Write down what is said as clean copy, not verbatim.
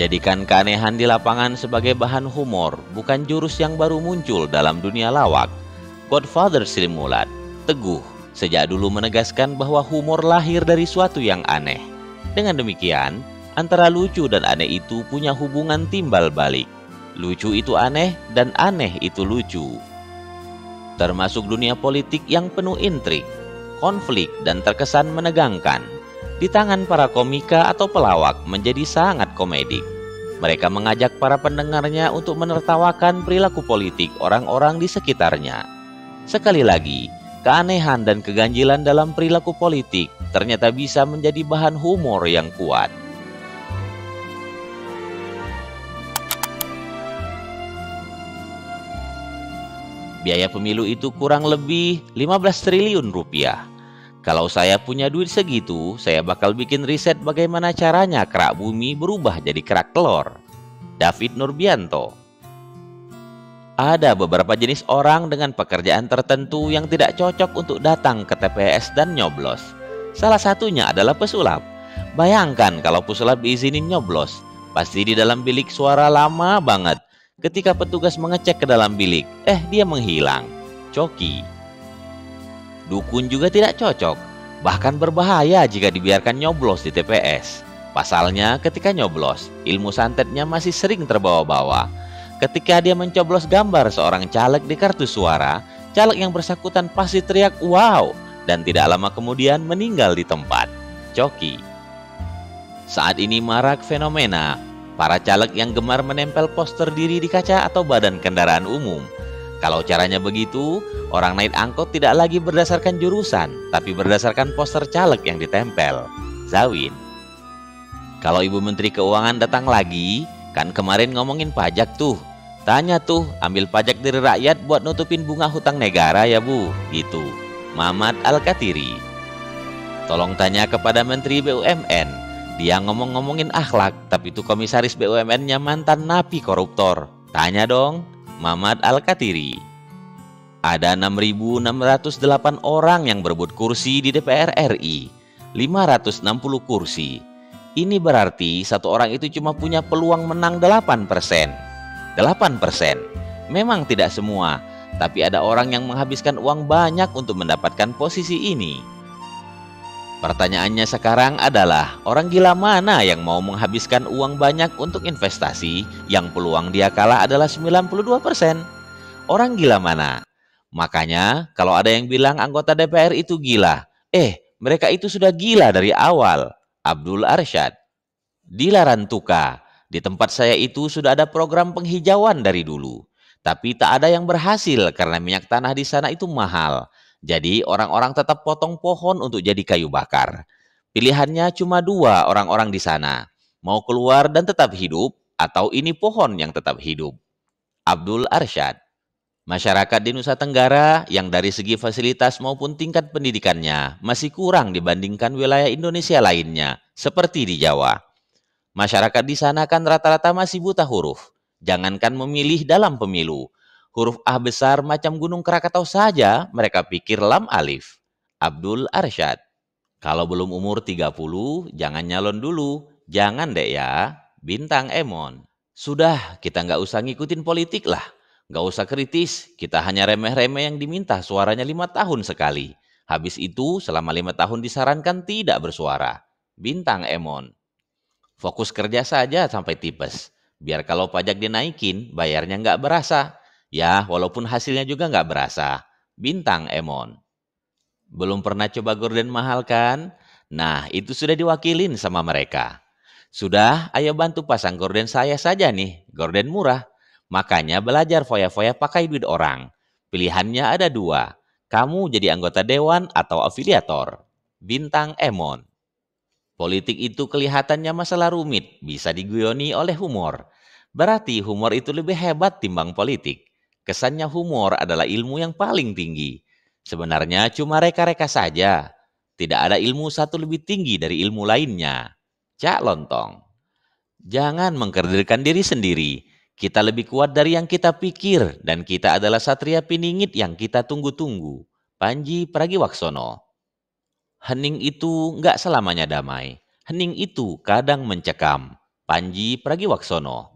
Jadikan keanehan di lapangan sebagai bahan humor, bukan jurus yang baru muncul dalam dunia lawak. Godfather Sri Mulat, teguh, sejak dulu menegaskan bahwa humor lahir dari suatu yang aneh. Dengan demikian, antara lucu dan aneh itu punya hubungan timbal balik. Lucu itu aneh dan aneh itu lucu. Termasuk dunia politik yang penuh intrik, konflik, dan terkesan menegangkan. Di tangan para komika atau pelawak menjadi sangat komedik. Mereka mengajak para pendengarnya untuk menertawakan perilaku politik orang-orang di sekitarnya. Sekali lagi, keanehan dan keganjilan dalam perilaku politik ternyata bisa menjadi bahan humor yang kuat. Biaya pemilu itu kurang lebih 15 triliun rupiah. Kalau saya punya duit segitu, saya bakal bikin riset bagaimana caranya kerak bumi berubah jadi kerak telur. David Nurbianto. Ada beberapa jenis orang dengan pekerjaan tertentu yang tidak cocok untuk datang ke TPS dan nyoblos. Salah satunya adalah pesulap. Bayangkan kalau pesulap diizinin nyoblos, pasti di dalam bilik suara lama banget. Ketika petugas mengecek ke dalam bilik, dia menghilang. Coki. Dukun juga tidak cocok, bahkan berbahaya jika dibiarkan nyoblos di TPS. Pasalnya ketika nyoblos, ilmu santetnya masih sering terbawa-bawa. Ketika dia mencoblos gambar seorang caleg di kartu suara, caleg yang bersangkutan pasti teriak wow, dan tidak lama kemudian meninggal di tempat. Coki. Saat ini marak fenomena para caleg yang gemar menempel poster diri di kaca atau badan kendaraan umum. Kalau caranya begitu, orang naik angkot tidak lagi berdasarkan jurusan, tapi berdasarkan poster caleg yang ditempel. Zawin. Kalau Ibu Menteri Keuangan datang lagi, kan kemarin ngomongin pajak tuh. Tanya tuh, ambil pajak dari rakyat buat nutupin bunga hutang negara ya Bu, gitu. Mamat Al-Katiri. Tolong tanya kepada Menteri BUMN. Dia ngomongin akhlak, tapi itu komisaris BUMN-nya mantan napi koruptor. Tanya dong. Mamat Al-Katiri. Ada 6.608 orang yang berebut kursi di DPR RI, 560 kursi. Ini berarti satu orang itu cuma punya peluang menang 8%. 8%. Memang tidak semua, tapi ada orang yang menghabiskan uang banyak untuk mendapatkan posisi ini. Pertanyaannya sekarang adalah, orang gila mana yang mau menghabiskan uang banyak untuk investasi yang peluang dia kalah adalah 92%? Orang gila mana? Makanya kalau ada yang bilang anggota DPR itu gila, mereka itu sudah gila dari awal. Abdul Arsyad. Di Larantuka, di tempat saya itu sudah ada program penghijauan dari dulu. Tapi tak ada yang berhasil karena minyak tanah di sana itu mahal. Jadi orang-orang tetap potong pohon untuk jadi kayu bakar. Pilihannya cuma dua orang-orang di sana. Mau keluar dan tetap hidup, atau ini pohon yang tetap hidup. Abdul Arsyad. Masyarakat di Nusa Tenggara yang dari segi fasilitas maupun tingkat pendidikannya masih kurang dibandingkan wilayah Indonesia lainnya, seperti di Jawa. Masyarakat di sana kan rata-rata masih buta huruf. Jangankan memilih dalam pemilu. Huruf A besar macam Gunung Krakatau saja mereka pikir lam alif. Abdul Arsyad. Kalau belum umur 30, jangan nyalon dulu. Jangan deh ya. Bintang Emon. Sudah, kita nggak usah ngikutin politik lah. Nggak usah kritis, kita hanya remeh-remeh yang diminta suaranya 5 tahun sekali. Habis itu, selama 5 tahun disarankan tidak bersuara. Bintang Emon. Fokus kerja saja sampai tipes. Biar kalau pajak dinaikin, bayarnya nggak berasa. Ya, walaupun hasilnya juga nggak berasa. Bintang Emon. Belum pernah coba gorden mahal kan? Nah, itu sudah diwakilin sama mereka. Sudah, ayo bantu pasang gorden saya saja nih, gorden murah. Makanya belajar foya-foya pakai duit orang. Pilihannya ada dua. Kamu jadi anggota dewan atau afiliator. Bintang Emon. Politik itu kelihatannya masalah rumit, bisa diguyoni oleh humor. Berarti humor itu lebih hebat timbang politik. Kesannya humor adalah ilmu yang paling tinggi. Sebenarnya cuma reka-reka saja. Tidak ada ilmu satu lebih tinggi dari ilmu lainnya. Cak Lontong. Jangan mengkerdilkan diri sendiri. Kita lebih kuat dari yang kita pikir. Dan kita adalah satria piningit yang kita tunggu-tunggu. Panji Pragiwaksono. Hening itu nggak selamanya damai. Hening itu kadang mencekam. Panji Pragiwaksono.